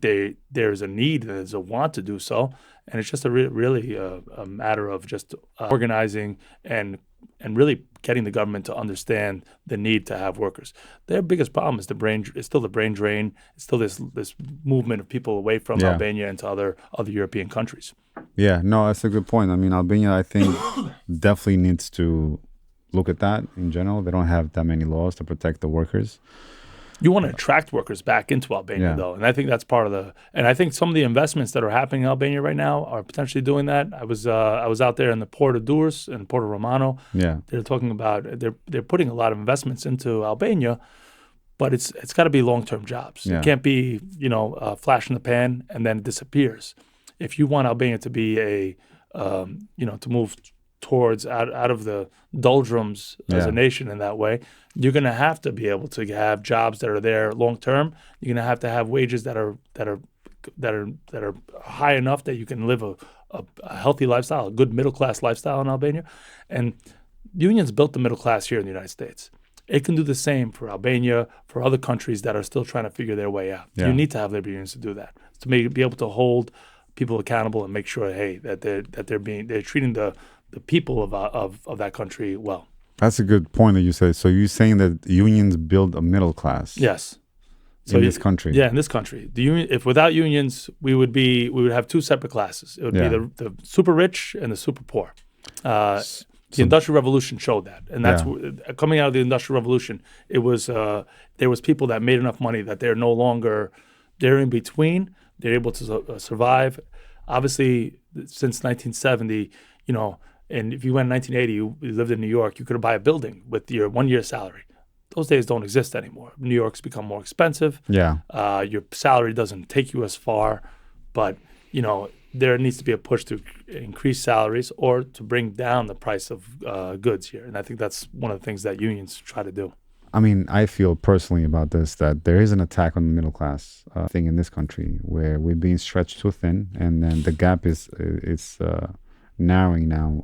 there's a need, there's a want to do so, and it's just really a matter of just organizing and really getting the government to understand the need to have workers. Their biggest problem is still the brain drain. It's still this movement of people away from Albania into other European countries. Yeah, no, that's a good point. I mean, Albania, I think, definitely needs to look at that in general. They don't have that many laws to protect the workers. You want to attract workers back into Albania, though, and I think that's part of and I think some of the investments that are happening in Albania right now are potentially doing that. I was out there in the Port of Durrës and Port of Romano. They're talking about they're putting a lot of investments into Albania, but it's got to be long-term jobs. It can't be a flash in the pan and then it disappears. If you want Albania to be to move towards out of the doldrums as a nation in that way, you're going to have to be able to have jobs that are there long term. You're going to have wages that are high enough that you can live a healthy lifestyle, a good middle class lifestyle in Albania. And unions built the middle class here in the United States. It can do the same for Albania, for other countries that are still trying to figure their way out. Yeah. You need to have labor unions to do that, to be able to hold people accountable and make sure, hey, that they're treating the people of that country well. That's a good point that you said. So you're saying that unions build a middle class? Yes. In this country? Yeah, in this country. If without unions, we would have two separate classes. It would be the super rich and the super poor. The Industrial Revolution showed that, and that's coming out of the Industrial Revolution. It was there was people that made enough money that they're in between. They're able to survive. Obviously, since 1970, and if you went in 1980, you lived in New York, you could buy a building with your 1 year salary. Those days don't exist anymore. New York's become more expensive. Yeah. Your salary doesn't take you as far, but there needs to be a push to increase salaries or to bring down the price of goods here. And I think that's one of the things that unions try to do. I mean, I feel personally about this that there is an attack on the middle class thing in this country where we're being stretched too thin, and then the gap is narrowing now.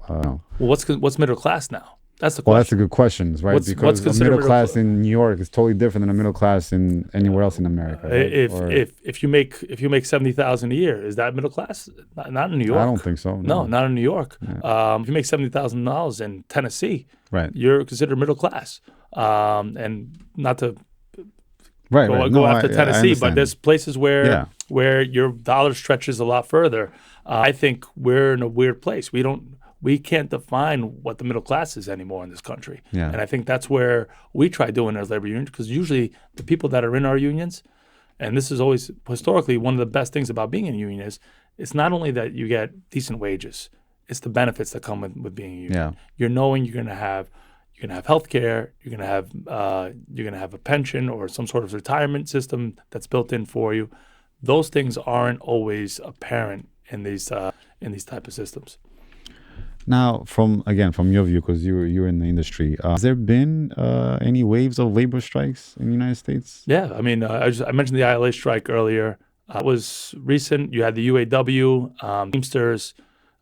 Well, what's middle class now? That's the question. Well, that's a good question, right? Because a middle class in New York is totally different than a middle class in anywhere else in America. Right? If you make $70,000 a year, is that middle class? Not in New York. I don't think so. No, not in New York. Yeah. If you make $70,000 in Tennessee, right, you're considered middle class. And not to go after Tennessee, but there's places where your dollar stretches a lot further. I think we're in a weird place. We can't define what the middle class is anymore in this country. Yeah. And I think that's where we try doing as labor unions, because usually the people that are in our unions, and this is always historically one of the best things about being in a union is it's not only that you get decent wages, it's the benefits that come with being a union. Yeah. You're knowing you're gonna have health care, you're gonna have a pension or some sort of retirement system that's built in for you. Those things aren't always apparent in these type of systems. Now, from your view, because you're in the industry, has there been any waves of labor strikes in the United States? Yeah, I mean, I mentioned the ILA strike earlier. It was recent. You had the UAW, Teamsters.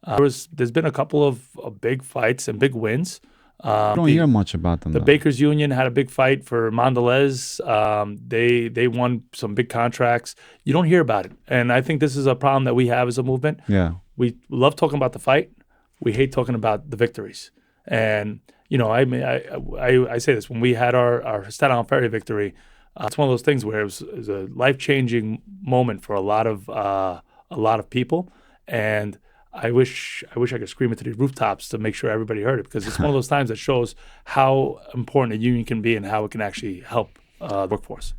There's been a couple of big fights and big wins. I don't hear much about them. The Bakers Union had a big fight for Mondelez. They won some big contracts. You don't hear about it, and I think this is a problem that we have as a movement. Yeah, we love talking about the fight. We hate talking about the victories. And, I say this, when we had our Staten Island Ferry victory, it's one of those things where it was a life-changing moment for a lot of people. And I wish I could scream it to the rooftops to make sure everybody heard it, because it's one of those times that shows how important a union can be and how it can actually help the workforce.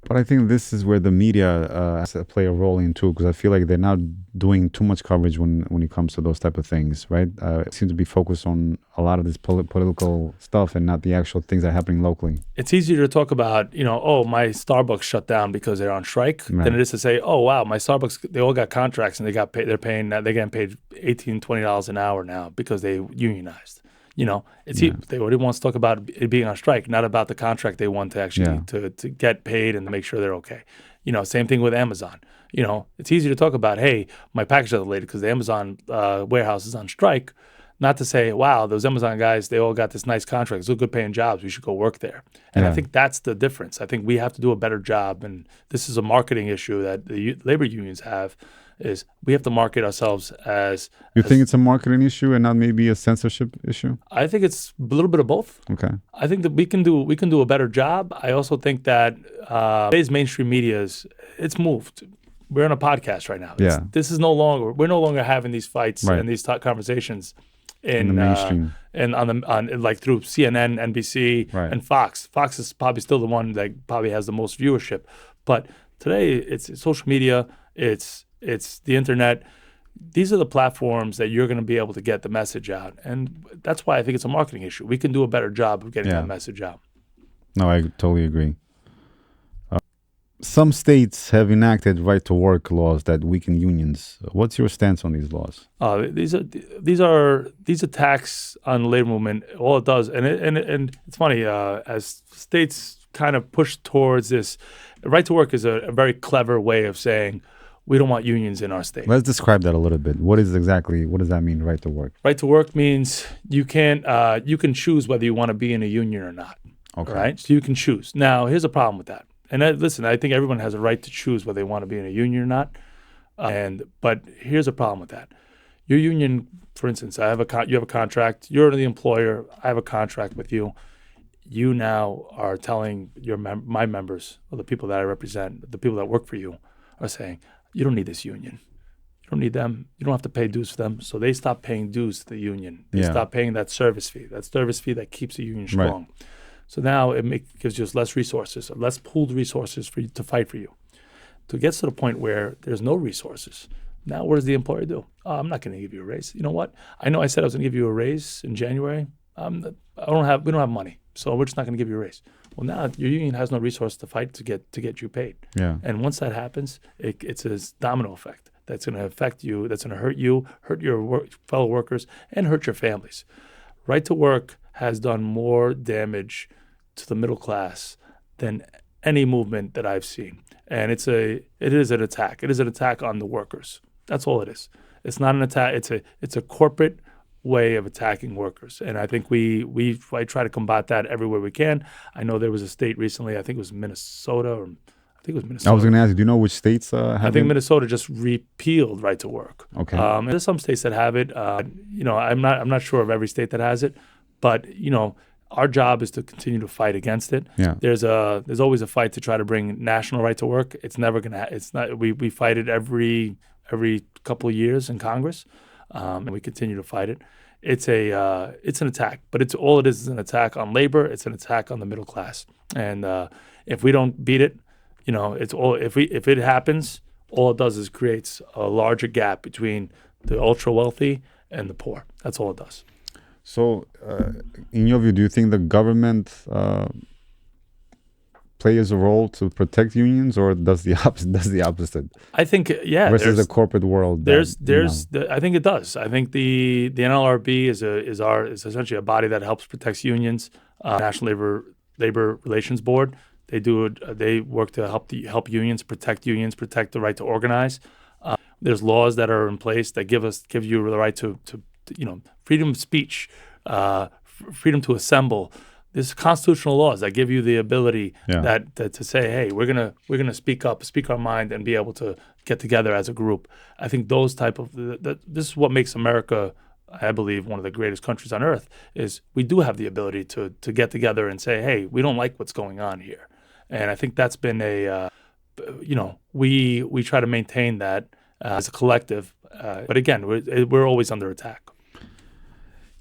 But I think this is where the media has to play a role in too, because I feel like they're not doing too much coverage when it comes to those type of things, right? It seems to be focused on a lot of this political stuff and not the actual things that are happening locally. It's easier to talk about, my Starbucks shut down because they're on strike, right, than it is to say, oh wow, my Starbucks, they all got getting paid $18-$20 an hour now because they unionized. They already want to talk about it being on strike, not about the contract they want to actually to get paid and to make sure they're okay. Same thing with Amazon. It's easy to talk about, hey, my package is delayed because the Amazon warehouse is on strike, not to say, wow, those Amazon guys, they all got this nice contract. Those are good paying jobs. We should go work there. And I think that's the difference. I think we have to do a better job. And this is a marketing issue that the labor unions have, is we have to market ourselves as... You think it's a marketing issue and not maybe a censorship issue? I think it's a little bit of both. Okay. I think that we can do a better job. I also think that today's mainstream media it's moved. We're on a podcast right now. We're no longer having these fights and these conversations in the mainstream and on like through CNN, NBC, and Fox. Fox is probably still the one that probably has the most viewership. But today it's social media, it's the internet. These are the platforms that you're going to be able to get the message out. And that's why I think it's a marketing issue. We can do a better job of getting that message out. No, I totally agree. some states have enacted right-to-work laws that weaken unions. What's your stance on these laws? These attacks on the labor movement. All it does, and it's funny, as states kind of push towards this, right to work is a very clever way of saying we don't want unions in our state. Let's describe that a little bit. What does that mean, right to work? Right to work means you can choose whether you want to be in a union or not. Okay. Right? So you can choose. Now, here's a problem with that. And listen, I think everyone has a right to choose whether they want to be in a union or not. But here's a problem with that. Your union, for instance, you have a contract. You're the employer. I have a contract with you. You now are telling my members, or the people that I represent, the people that work for you, are saying, you don't need this union. You don't need them. You don't have to pay dues for them. So they stop paying dues to the union. They stop paying that service fee that keeps the union strong. Right. So now gives you less resources, less pooled resources for you to fight for you. To get to the point where there's no resources, now what does the employer do? I'm not going to give you a raise. You know what? I know I said I was going to give you a raise in January. We don't have money, so we're just not going to give you a raise. Well, now your union has no resource to fight to get you paid. Yeah. And once that happens, it's a domino effect that's going to affect you. That's going to hurt you, hurt your fellow workers, and hurt your families. Right to work has done more damage to the middle class than any movement that I've seen. And it is an attack. It is an attack on the workers. That's all it is. It's not an attack. It's a corporate way of attacking workers. And I think I try to combat that everywhere we can. I know there was a state recently, I think it was Minnesota, I was going to ask you, do you know which states have I think Minnesota just repealed right to work. Okay. There's some states that have it. I'm not sure of every state that has it, but our job is to continue to fight against it. Yeah. There's always a fight to try to bring national right to work. It's never gonna. It's not. We fight it every couple of years in Congress, and we continue to fight it. It's an attack, but it is an attack on labor. It's an attack on the middle class, and if we don't beat it, if it happens, all it does is creates a larger gap between the ultra wealthy and the poor. That's all it does. So, in your view, do you think the government plays a role to protect unions, or does the opposite? I think, versus the corporate world. I think it does. I think the NLRB is essentially a body that helps protects unions. National Labor Relations Board. They work to help unions, protect the right to organize. There's laws that are in place that give you the right to freedom of speech, freedom to assemble. There's constitutional laws that give you the ability that to say, hey, we're gonna speak up, speak our mind, and be able to get together as a group. I think those this is what makes America, I believe, one of the greatest countries on earth. Is we do have the ability to get together and say, hey, we don't like what's going on here, and I think that's been we try to maintain that as a collective. But again, we're always under attack.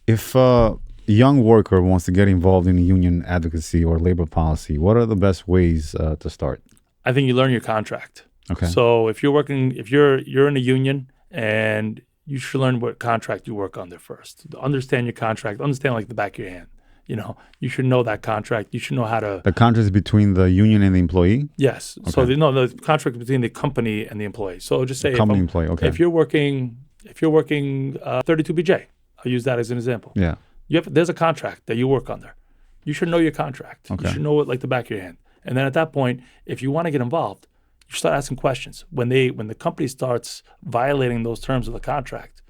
If a young worker wants to get involved in union advocacy or labor policy, what are the best ways to start? I think you learn your contract. Okay. So if you're in a union, and you should learn what contract you work under first. Understand your contract. Understand like the back of your hand. You should know that contract. You should know how to. The contract is between the union and the employee? Yes. Okay. So the contract between the company and the employee. So just say employee. Okay. If you're working 32BJ, I'll use that as an example. Yeah. There's a contract that you work under. You should know your contract. Okay. You should know it like the back of your hand. And then at that point, if you want to get involved, you start asking questions. When the company starts violating those terms of the contract,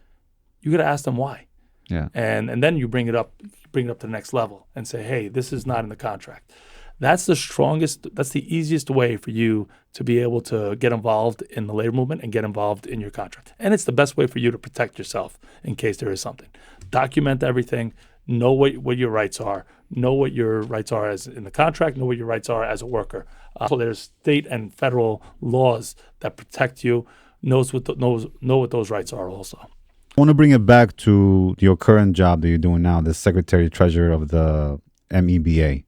you got to ask them why. Yeah. And then you bring it up to the next level and say, hey, this is not in the contract. That's the easiest way for you to be able to get involved in the labor movement and get involved in your contract. And it's the best way for you to protect yourself in case there is something. Document everything, know what your rights are, know what your rights are as in the contract, know what your rights are as a worker. So there's state and federal laws that protect you, know what those rights are also. I want to bring it back to your current job that you're doing now, the Secretary Treasurer of the MEBA.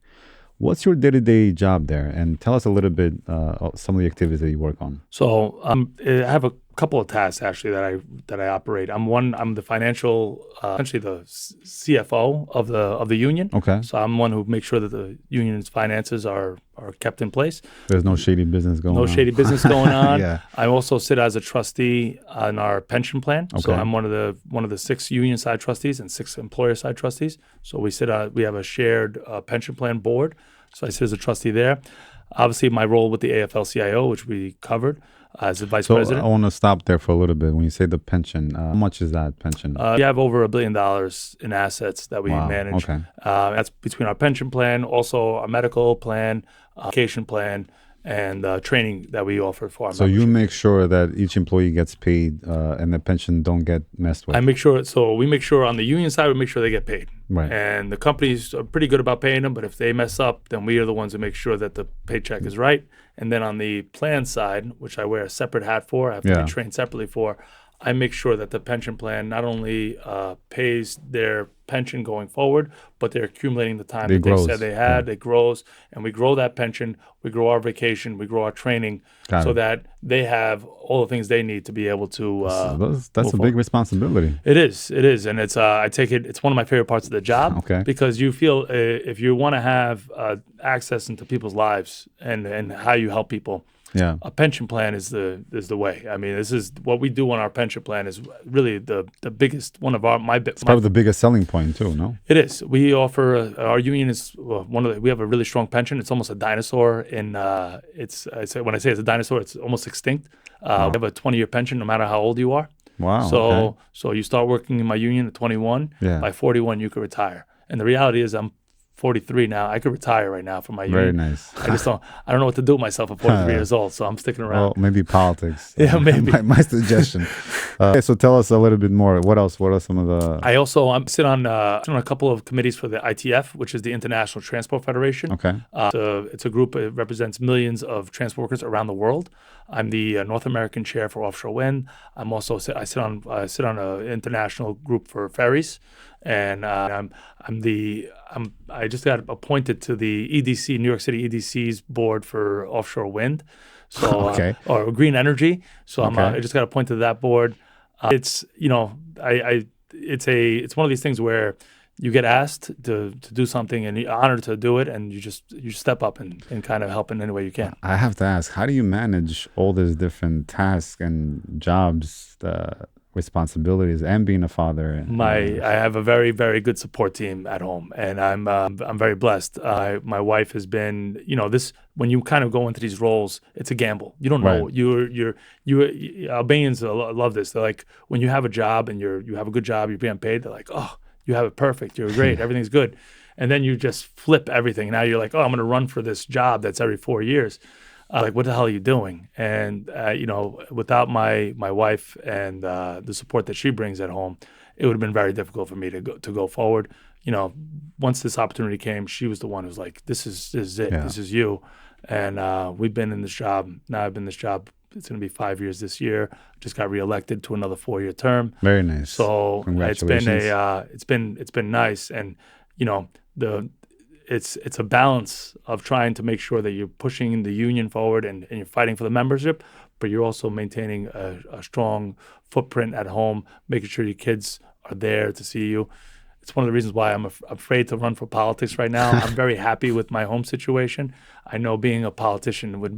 What's your day-to-day job there? And tell us a little bit some of the activities that you work on. So I have a couple of tasks actually that I operate. I'm the financial, essentially the CFO of the union. Okay. So I'm one who makes sure that the union's finances are kept in place. There's no shady business going on. No shady business going on. Yeah. I also sit as a trustee on our pension plan. So Okay. I'm one of the 6 union side trustees and 6 employer side trustees. So we have a shared pension plan board. So I sit as a trustee there. Obviously, my role with the AFL-CIO, which we covered as the vice So president. I want to stop there for a little bit. When you say the pension, how much is that pension? We have over $1 billion in assets that we Wow, manage. okay. That's between our pension plan, also our medical plan, vacation plan, and training that we offer for our So membership. you make sure that each employee gets paid and the pension don't get messed with. I make sure. So we make sure on the union side, we make sure they get paid. Right. And the companies are pretty good about paying them, but if they mess up, then we are the ones who make sure that the paycheck is right. And then on the plan side, which I wear a separate hat for, I have to Yeah. be trained separately for, I make sure that the pension plan not only pays their pension going forward, but they're accumulating the time that grows. they said they had. It grows, and we grow that pension. We grow our vacation. We grow our training, Got so it. that they have all the things they need to be able to. That's a big responsibility. It is, and it's I take it. It's one of my favorite parts of the job. Okay. Because you feel if you want to have access into people's lives and how you help people. Yeah. A pension plan is the way. I mean, this is what we do on our pension plan is really the biggest one of It's probably the biggest selling point too, no? It is. We offer our union is we have a really strong pension. It's almost a dinosaur when I say it's a dinosaur, it's almost extinct. We have a 20-year pension no matter how old you are. Wow. So okay. so you start working in my union at 21. Yeah. By 41 you could retire. And the reality is I'm 43 now. I could retire right now from my union. Very nice. I don't know what to do with myself at 43 years old, so I'm sticking around. Well, maybe politics. Yeah, maybe. my suggestion. Okay, so tell us a little bit more. What else? What are some of the? I also sit on a couple of committees for the ITF, which is the International Transport Federation. Okay. It's a group that represents millions of transport workers around the world. I'm the North American chair for offshore wind. I sit on an international group for ferries, and I just got appointed to the EDC, New York City EDC's board for offshore wind, so Okay. Or green energy. So Okay. I just got appointed to that board. It's it's one of these things where you get asked to do something and you're honored to do it, and you step up and kind of help in any way you can. I have to ask, how do you manage all these different tasks and jobs, responsibilities, and being a father? I have a very, very good support team at home, and I'm very blessed. My wife has been, this when you kind of go into these roles, it's a gamble. You don't know. Right. You Albanians love this. They're like, when you have a job and you have a good job, you're being paid. They're like, oh, you have it perfect. You're great. Everything's good. And then you just flip everything. Now you're like, oh, I'm going to run for this job that's every 4 years. Like, what the hell are you doing? And, without my wife and the support that she brings at home, it would have been very difficult for me to go forward. Once this opportunity came, she was the one who was like, this is it. Yeah. This is you. And we've been in this job. Now I've been in this job. It's going to be 5 years this year. Just got reelected to another 4-year term. Very nice. So congratulations. it's been nice, and it's a balance of trying to make sure that you're pushing the union forward and you're fighting for the membership, but you're also maintaining a strong footprint at home, making sure your kids are there to see you. It's one of the reasons why I'm afraid to run for politics right now. I'm very happy with my home situation. I know being a politician would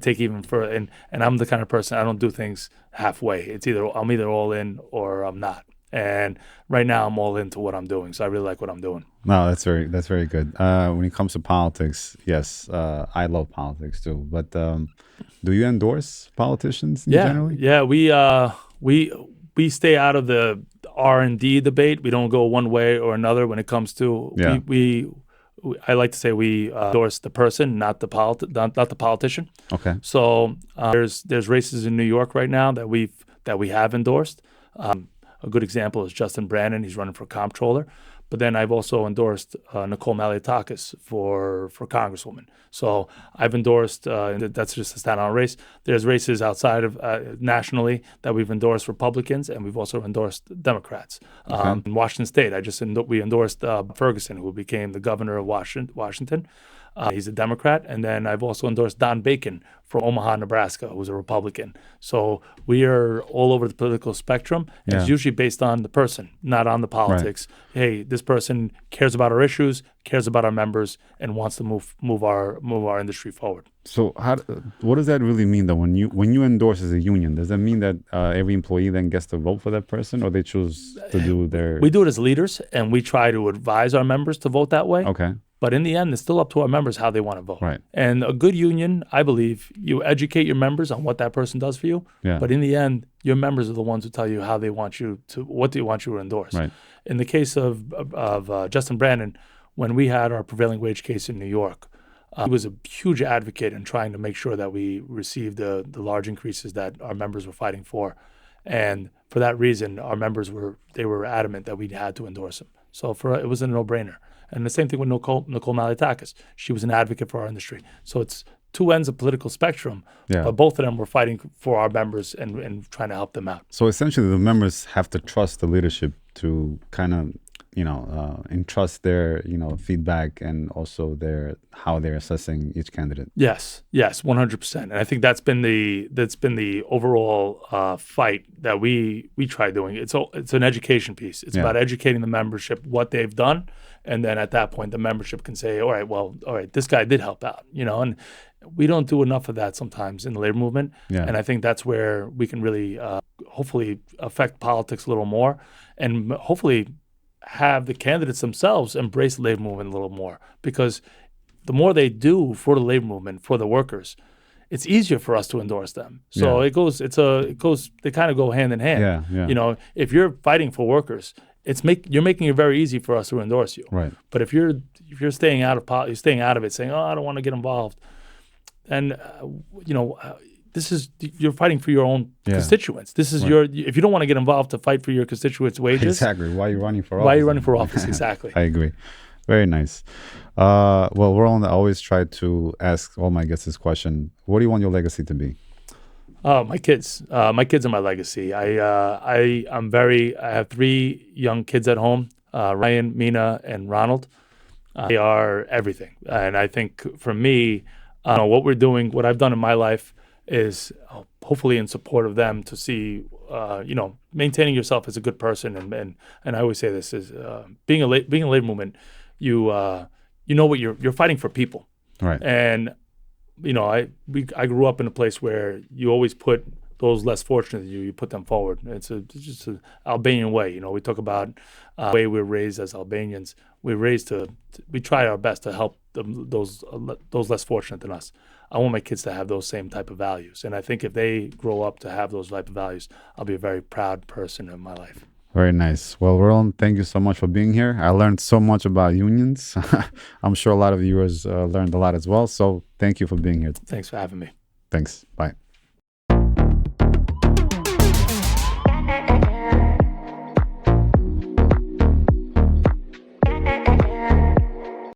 take even further, and I'm the kind of person, I don't do things halfway. I'm either all in or I'm not. And right now I'm all into what I'm doing, so I really like what I'm doing. No, that's very good. When it comes to politics, yes, I love politics too. But do you endorse politicians generally? Yeah, we stay out of the R&D debate. We don't go one way or another when it comes to I like to say we endorse the person, not the politician. Okay. So there's races in New York right now that we have endorsed. A good example is Justin Brannon. He's running for comptroller. But then I've also endorsed Nicole Malliotakis for Congresswoman. So I've endorsed, that's just a Staten Island race. There's races outside of nationally that we've endorsed Republicans, and we've also endorsed Democrats. In Washington State, we endorsed Ferguson, who became the governor of Washington. He's a Democrat. And then I've also endorsed Don Bacon from Omaha, Nebraska, who's a Republican. So we are all over the political spectrum. And Yeah. it's usually based on the person, not on the politics. Hey, this person cares about our issues, cares about our members, and wants to move our industry forward. So what does that really mean, though? When you endorse as a union, does that mean that every employee then gets to vote for that person, or they choose to do their? We do it as leaders, and we try to advise our members to vote that way. Okay. But in the end, it's still up to our members how they want to vote. Right. And a good union, I believe, you educate your members on what that person does for you. Yeah. But in the end, your members are the ones who tell you how they want you to, what they want you to endorse. Right. In the case of Justin Brandon, when we had our prevailing wage case in New York, he was a huge advocate in trying to make sure that we received the large increases that our members were fighting for. And for that reason, our members were adamant that we had to endorse him. So it was a no-brainer. And the same thing with Nicole Malitakis. She was an advocate for our industry. So it's two ends of political spectrum, but both of them were fighting for our members and trying to help them out. So essentially, the members have to trust the leadership to kind of, entrust their, feedback and also how they're assessing each candidate. Yes, 100%. And I think that's been the overall fight that we try doing. It's an education piece. It's about educating the membership what they've done, and then at that point, the membership can say, all right, this guy did help out, and we don't do enough of that sometimes in the labor movement. Yeah. And I think that's where we can really hopefully affect politics a little more, and hopefully have the candidates themselves embrace the labor movement a little more, because the more they do for the labor movement, for the workers, it's easier for us to endorse them. So they kind of go hand in hand. Yeah. If you're fighting for workers, you're making it very easy for us to endorse you. Right. But if you're staying out of it, saying, I don't want to get involved, and you're fighting for your own constituents. This is if you don't want to get involved to fight for your constituents' wages. Exactly. Why are you running for office? Why are you running for office? Exactly. I agree. Very nice. Well, Roland, I always try to ask all my guests this question. What do you want your legacy to be? My kids. My kids are my legacy. I have 3 young kids at home, Ryan, Mina, and Ronald. They are everything. And I think for me, what I've done in my life is hopefully in support of them to see, maintaining yourself as a good person. And I always say this is being a labor movement, you know what you're fighting for people. Right. And, I grew up in a place where you always put those less fortunate than you put them forward. It's just an Albanian way. We talk about the way we're raised as Albanians. We try our best to help those less fortunate than us. I want my kids to have those same type of values. And I think if they grow up to have those type of values, I'll be a very proud person in my life. Very nice. Well, Roland, thank you so much for being here. I learned so much about unions. I'm sure a lot of viewers learned a lot as well. So thank you for being here. Thanks for having me. Thanks. Bye.